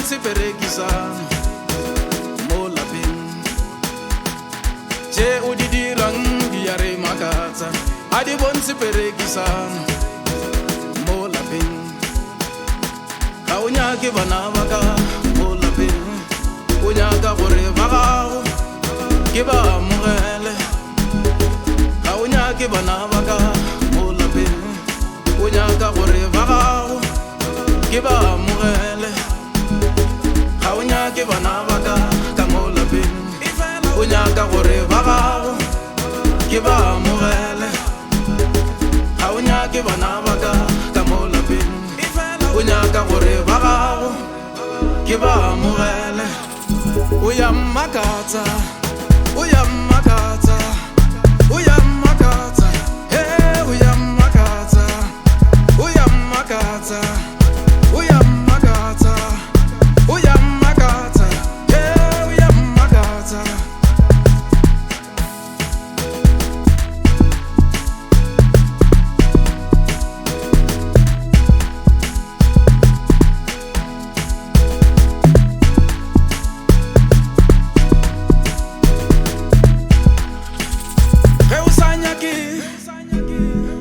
bontshe perekisano mo lapeng. Tše o di dirang di a re makatsa, a di bontshe perekisano mo lapeng. Ga o nyake bana ba ka mo lapeng, o nyaka gore ba gago ke ba amogele. Ga o nyake bana ba ka mo lapeng, o nyaka gore ba gago ke ba amogele. Ga o nyake bana ba ka mo lapeng, o nyaka gore ba gago ke ba amogele. Ga o nyake bana ba ka mo lapeng, o nyaka gore ba gago ke ba amogele. O ya mmakatsa, o ya mmakatsa, o ya mmakatsa, o ya mmakatsa, o ya mmakatsa, o ya mmakatsa, o ya mmakatsa, o ya mmakatsa.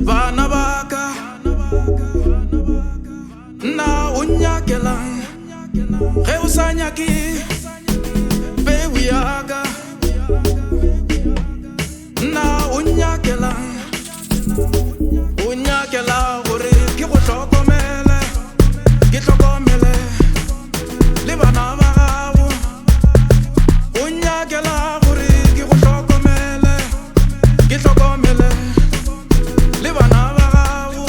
Bana baka na unyakela, ge o sa nyake peu yaka. Na unyakela, unyakela gore ke go hlokomele, ke hlokomele le bana ba gago. Unyakela gore ke go hlokomele, ke hlokomele le bana ba gago.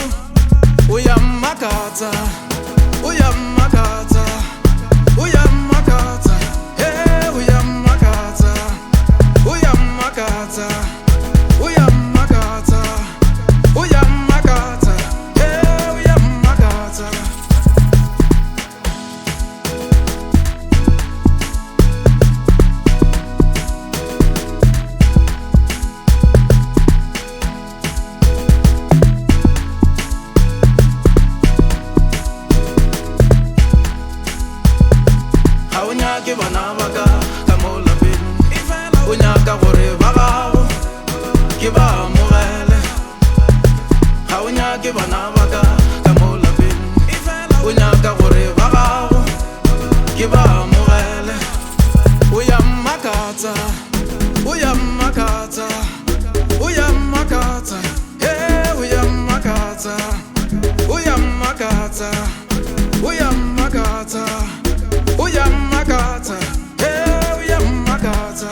O ya mmakatsa, o ya mmakatsa, o ya mmakatsa, o ya mmakatsa, o ya mmakatsa, o ya mmakatsa, o ya mmakatsa, o ya mmakatsa. Ga o nyake bana ba ka mo lapeng, o nyaka gore ba gago ke ba amogele. Ga o nyake bana ba ka mo lapeng, o nyaka gore ba gago ke ba amogele. O ya mmakatsa, o ya mmakatsa, o ya mmakatsa, o ya mmakatsa, o ya mmakatsa, o ya mmakatsa, o ya mmakatsa, o ya mmakatsa.